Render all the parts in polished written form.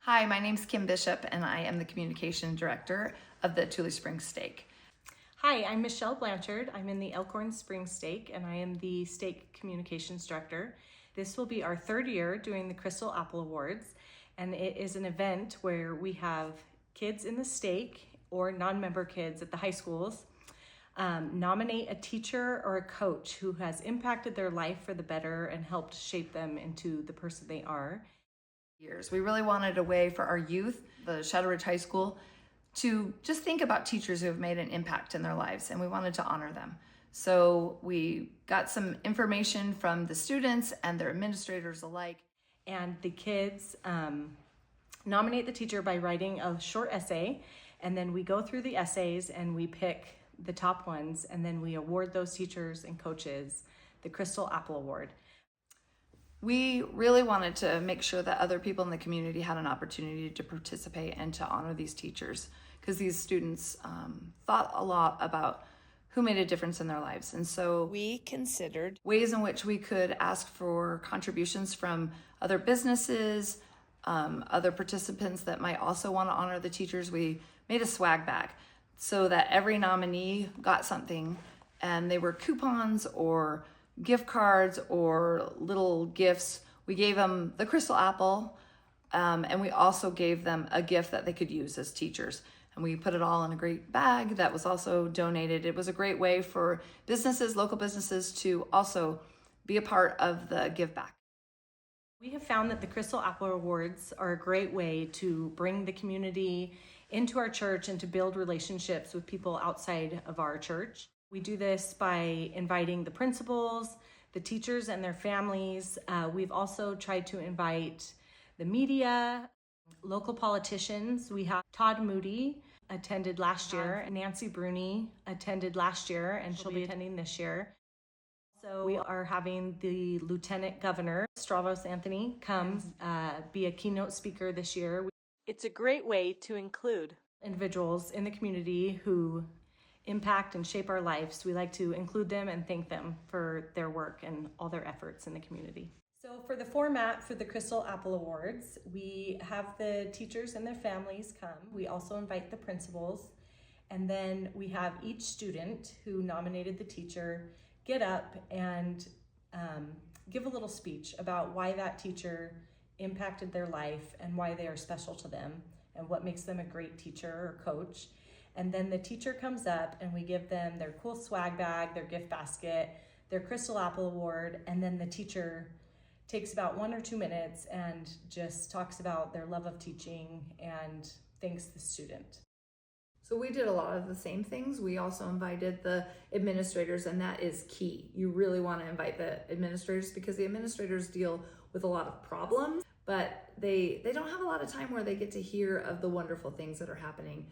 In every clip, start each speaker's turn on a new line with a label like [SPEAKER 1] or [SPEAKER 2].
[SPEAKER 1] Hi, my name's Kim Bishop, and I am the Communication Director of the Tule Springs Steak.
[SPEAKER 2] Hi, I'm Michelle Blanchard. I'm in the Elkhorn Springs Steak, and I am the Steak Communications Director. This will be our third year doing the Crystal Apple Awards, and it is an event where we have kids in the steak or non-member kids at the high schools nominate a teacher or a coach who has impacted their life for the better and helped shape them into the person they are.
[SPEAKER 1] We really wanted a way for our youth, the Shadow Ridge High School, to just think about teachers who have made an impact in their lives, and we wanted to honor them. So we got some information from the students and their administrators alike.
[SPEAKER 2] And the kids nominate the teacher by writing a short essay, and then we go through the essays and we pick the top ones, and then we award those teachers and coaches the Crystal Apple Award.
[SPEAKER 1] We really wanted to make sure that other people in the community had an opportunity to participate and to honor these teachers, because these students thought a lot about who made a difference in their lives. And so we considered ways in which we could ask for contributions from other businesses, other participants that might also want to honor the teachers. We made a swag bag so that every nominee got something, and they were coupons or gift cards or little gifts. We gave them the Crystal Apple, and we also gave them a gift that they could use as teachers. And we put it all in a great bag that was also donated. It was a great way for businesses, local businesses, to also be a part of the give back.
[SPEAKER 2] We have found that the Crystal Apple Awards are a great way to bring the community into our church and to build relationships with people outside of our church. We do this by inviting the principals, the teachers and their families. We've also tried to invite the media, local politicians. We have Todd Moody attended last year, Nancy Bruni attended last year, and she'll be attending this year. So we are having the Lieutenant Governor, Stavros Anthony, come be a keynote speaker this year. It's a great way to include individuals in the community who impact and shape our lives. We like to include them and thank them for their work and all their efforts in the community. So for the format for the Crystal Apple Awards, we have the teachers and their families come. We also invite the principals, and then we have each student who nominated the teacher get up and give a little speech about why that teacher impacted their life and why they are special to them and what makes them a great teacher or coach. And then the teacher comes up and we give them their cool swag bag, their gift basket, their Crystal Apple Award, and then the teacher takes about 1 or 2 minutes and just talks about their love of teaching and thanks the student.
[SPEAKER 1] So we did a lot of the same things. We also invited the administrators, and that is key. You really want to invite the administrators, because the administrators deal with a lot of problems, but they don't have a lot of time where they get to hear of the wonderful things that are happening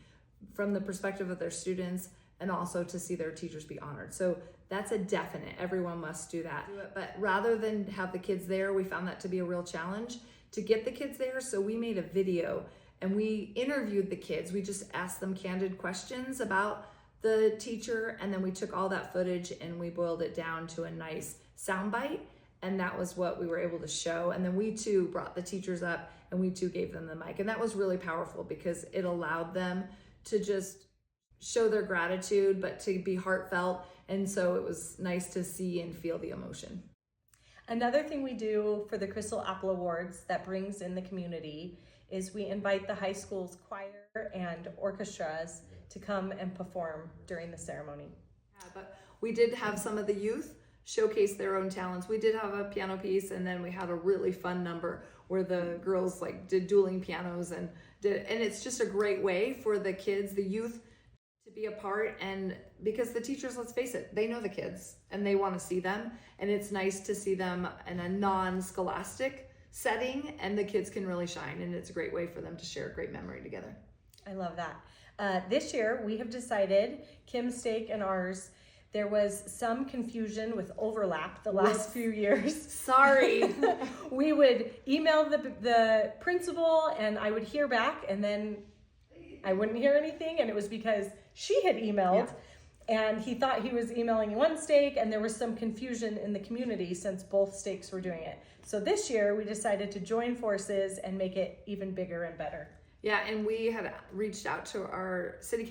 [SPEAKER 1] from the perspective of their students, and also to see their teachers be honored. So that's a definite, everyone must do that. But rather than have the kids there, we found that to be a real challenge to get the kids there. So we made a video and we interviewed the kids. We just asked them candid questions about the teacher, and then we took all that footage and we boiled it down to a nice soundbite, and that was what we were able to show. And then we too brought the teachers up and we too gave them the mic, and that was really powerful because it allowed them to just show their gratitude, but to be heartfelt. And so it was nice to see and feel the emotion.
[SPEAKER 2] Another thing we do for the Crystal Apple Awards that brings in the community is we invite the high school's choir and orchestras to come and perform during the ceremony.
[SPEAKER 1] Yeah, but we did have some of the youth showcase their own talents. We did have a piano piece, and then we had a really fun number where the girls did dueling pianos and it's just a great way for the kids, the youth, to be a part. And because the teachers, let's face it, they know the kids and they want to see them, and it's nice to see them in a non-scholastic setting, and the kids can really shine, and it's a great way for them to share a great memory together.
[SPEAKER 2] I love that. This year we have decided, Kim's Steak and ours, there was some confusion with overlap the last few years.
[SPEAKER 1] Sorry.
[SPEAKER 2] We would email the principal and I would hear back, and then I wouldn't hear anything, and it was because she had emailed and he thought he was emailing one steak, and there was some confusion in the community since both steaks were doing it. So this year we decided to join forces and make it even bigger and better.
[SPEAKER 1] Yeah, and we had reached out to our city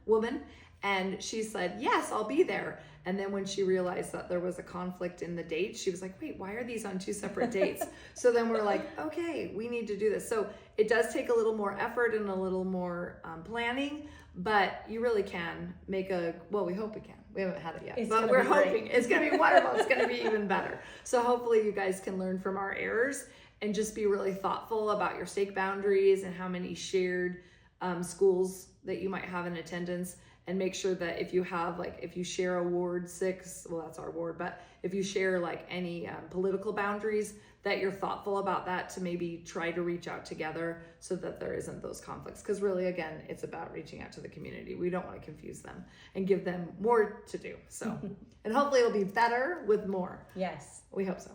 [SPEAKER 1] woman, and she said, yes, I'll be there. And then when she realized that there was a conflict in the dates, she was like, wait, why are these on two separate dates? So then we're like, okay, we need to do this. So it does take a little more effort and a little more planning, but you really can make we hope we can. We haven't had it yet, but we're hoping it's going to be wonderful. It's going to be even better. So hopefully you guys can learn from our errors and just be really thoughtful about your stake boundaries and how many shared schools that you might have in attendance, and make sure that if you have, like, if you share a Ward 6, well, that's our ward, but if you share like any political boundaries, that you're thoughtful about that, to maybe try to reach out together so that there isn't those conflicts. Because really, again, it's about reaching out to the community. We don't want to confuse them and give them more to do. So, and hopefully it'll be better with more.
[SPEAKER 2] Yes.
[SPEAKER 1] We hope so.